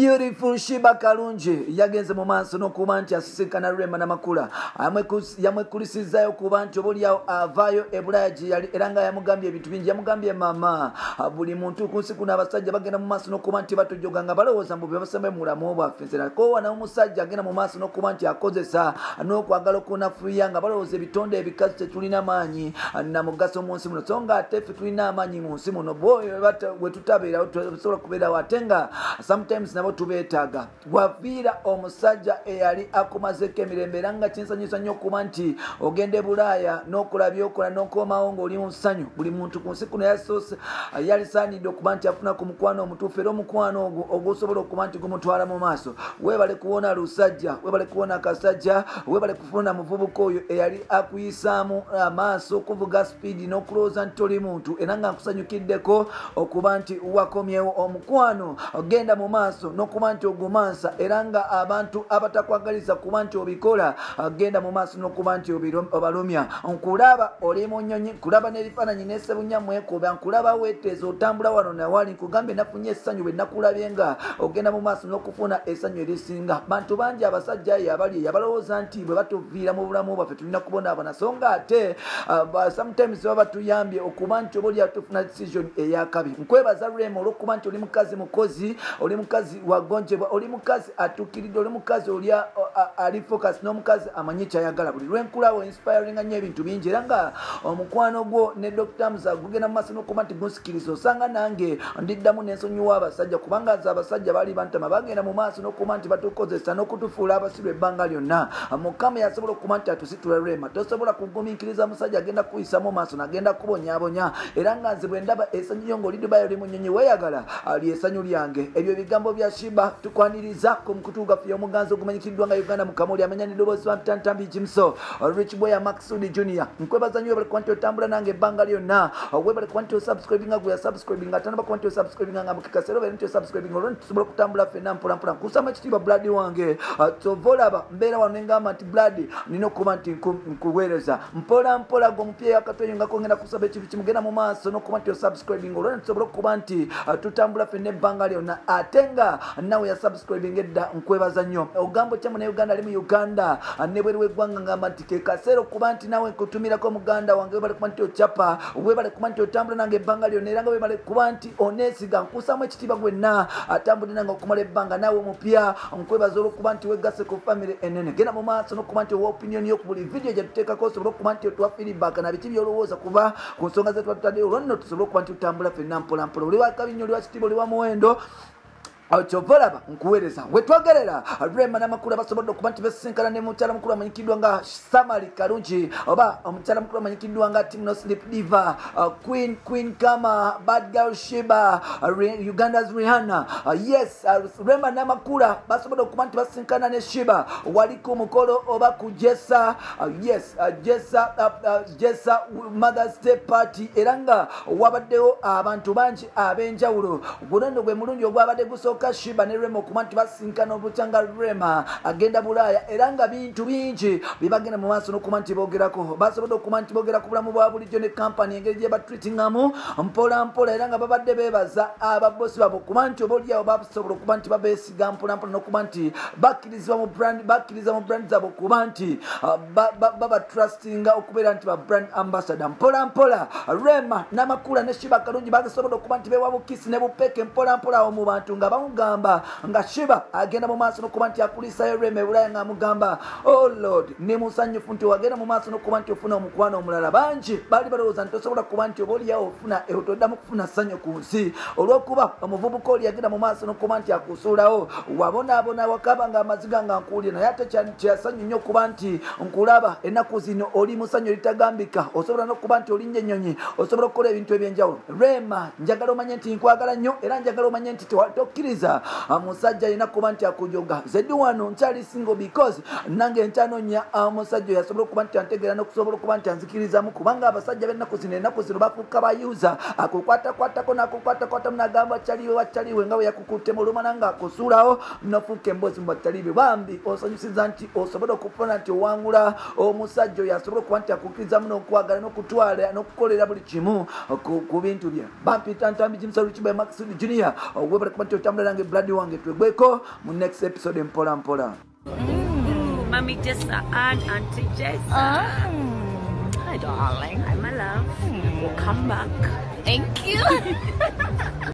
Beautiful Shiba Kalungi yagenze mu maaso n'okuba nti asisinkana Rema Namakula yamwekulisizayo kuba nti oboolyawo avaayo e Bulaaya gye yali era nga yamugambye ebintu bingi. Yamugambye maama buli muntu ku nsi kuno abasajja bagenda mu maaso n'okuba nti batojjoga nga balowooza mbu bebasembe mu bulamu bwaffe. Nserakoowa nawo omusajja agenda mu maaso n'okuba nti akozesa n'okwagala okunafuya nga balowooza ebitonde ebikazi tetulina maanyi na mugaso mu nsi muno, so nga ate ffe tulina amaanyi mu nsi muno bwe tutabeerawo tusobola kubeerawo ate nga sometimes nabo tubeetaaga. Gwaviira omusajja eyali akumazeko emirembe era nga kinsanyusa nnyo okuba nti ogende Bulaaya n'okola byokola n'okomawo ng'oli mu ssanyu. Buli muntu ku nsi kuno yalisaanidde okuba nti afuna ku mukwano omutuufu era omukwano ogwo ogusobola okuba nti gumutwala mu maaso. Weebale kuwona lusajja, weebale kuwona kasajja, weebale kufuna muvubuka oyo eyali akuyisaamu amaaso okuvuga sipiidi n'okulowooza nti toli muntu era nga nkusanyukiddeko okuba nti wakomyewo omukwano. Genda mu maaso n'okuba nti ogumansa era nga abantu abatakwagaliza kuba nti obikola genda mu maaso n'okuba nti obalumya. Nkulaba oli mu nnyonyi, nkulaba n'ebifaananyi n'essebunya mwekuba, nkulaba weeteeza otambula wano nawali, nkugambye nafunye essanyu bwe nakulabye nga ogenda mu maaso n'okufuna essanyu erisinga. Bantu bangi abasajja abali abalowooza nti bwe batuviira mu bulamu bwaffe tulina kubonaabona, so nga ate sometimes baba batuyambye okuba nti oboolyawo tufuna decision ey'akabi. Nkwebaza Rema olw'okuba nti oli mukazi mukozi, oli mukazi wagonjebwa, oli mukazi atuukiridde, oli mukazi oli ali focus n'omukazi amanyi kyayagala. Buli lwenkulawo inspiringa nnyo ebintu bingi era nga omukwano gwo ne Dr. Musa gugenda mu maaso n'okuba nti gunsikiriza. Osanga nange ndiddamu n'ensonyiwa abasajja kubanga nze abasajja baali bantama bagenda mu maaso n'okuba nti batukozesa n'okutufuula abasiru ebbanga lyonna. Mukama yasobola okuba nti atusitula Rema. Tosobola kugumiikiriza musajja agenda kuyisa mu maaso n'agenda kubonyaabonya era nga nze bwe ndaba essanyu lyo ng'oli Dubai oli mu nnyonyi weeyagala ali essanyu lyange. Ebyo bigambo bya Shiba tukwaniriza ku mukutu gaffe y'omuganzi ogumanyikiddwa nga Uganda Mukamuli amenya n'eddoboozi wa Ntambi Jimso Rich Boy Maxudi Junior. Nkwebaza nnyo weebale kuba nti otambula nange ebbanga lyonna, weebale kuba nti osubscribinga gwe yasubscribinga ate naba kuba nti osubscribinga nga mukikasero obeere nti osubscribinga olwo tusobola okutambula ffenna mpolampola. Nkusama ekitiibwa Blood wange kyova olaba mbeera wano nengamba nti Blood nina okuba nti nkuweereza mpolampola gwe omupya yakatoyo nga kongenda kusaba ekintu kimugenda mu maaso n'okuba nti osubscribinga olwo tusobola okuba nti tutambula ffenna ebbanga lyonna ate nga nawe yasubscribinga edda. Nkwebaza nnyo. Ogambo kyamu ne Uganda ali mu Uganda ne bweru w'eggwanga ngamba nti ke kaseera okuba nti nawe nkutumirako muganda wange weebale kuba nti okyapa, weebale kuba nti otambula nange ebbanga lyonna era nga weebale kuba nti oneesiga. Nkusaamu ekitiibwa gwenna atambudde nange okumala ebbanga naawe omupya. Nkwebaza olw'okuba nti weggase ku famire ennene. Genda mu maaso n'okuba nti owa opinion yo ku buli vidiyo gye tuteekako osobole okuba nti otuwa feedback na biki by'olowooza kuba ku nsonga ze tuba tutaddeyo olwo nno tusobole okuba nti tutambula ffenna mpolampola. Oli wa Kabinyo, oli wa Kitiibwa, oli wa Muwendo kyovalaba nkuweereza. Wetwogerera Rema Namakula basobodde okuba nti besisinkana ne mukyala mukulu amanyikiddwa nga Samali Kalungi oba omukyala mukulu amanyikiddwa nga Timno Sleep Diva, Queen Kama, Bad Girl Shiba, Uganda's Rihanna. Yes, Rema Namakula basobodde okuba nti basisinkana ne Shiba wali ku mukolo oba ku Jessa, yes, Jessa Mother's Day Party era nga wabaddewo abantu bangi ab'enjawulo. Guno nno gwe mulungi ogwabadde gusooka Shiba ne Rema okuba nti basinkana obutyanga Rema agenda Bulaaya era nga bintu bingi bibagenda mu maaso n'okuba nti boogerako. Basobodde okuba nti boogera ku bulamu bwa bulijjo ne kampani engeri gye batreatingamu mpolampola era nga babadde beebaza ababosi babo okuba nti oboolyawo basobola okuba nti babeesiga mpolampola n'okuba nti bakkiriza mu brand zaabwe okuba nti babatrustinga okubeera nti ba brand ambassador mpolampola. Rema Namakula ne Shiba Kalungi basobodde okuba nti beewa bukisi ne bupeke mpolampola awo mu bantu nga bamugamba nga Shiba agenda mu maaso n'okuba nti akulisayo Rema e Bulaaya ng'amugamba oh Lord ne musanyufu nti wagenda mu maaso n'okuba nti ofuna omukwano omulala. Bangi baali balowooza nti tosobola kuba nti obaoliyawo ofuna toddamu kufuna ssanyu ku nsi olw'okuba omuvubuka oli yagenda mu maaso n'okuba nti akusuulawo wabonaabona wakaba nga amaziga nga nkuwulira naye ate kyasanyu nnyo okuba nti nkulaba ennaku zino oli mu ssanyu eritagambika, osobola n'okuba nti oli nnyonyi, osobola okukola ebintu eby'enjawulo. Rema njagala omanye nti nkwagala nnyo era njagala omanye nti tokkiriza omusajja alina kuba nti akujoga. Zeddi wano nkyali single because nange nkyanonya omusajja yasobola okuba nti antegeera n'okusobola okuba nti anzikirizamu kubanga abasajja b'ennaku zino bafuuka bayuza akukwatakwatako n'akukwatakwata munagamba wakyaliwe nga bwe yakukutte mu lumana nga akusuulawo nofuuka emboozi mu bakyalibe. Bambi osanyusiza nti osobola okufuna nti owangula omusajja oyo asobola okuba nti akukirizamu n'okwagala n'okutwala n'okukolera buli kimu ku bintu bye. Bampita Ntambi Jimso Rich Boy Maxudi Junior weebale kuba nti otambula ggwanga lange Brad wange twegweko mu next episode mpola mpola. Mommy Jessa and Auntie Jessa. Hi darling. Hi my love. We'll come back. Thank you.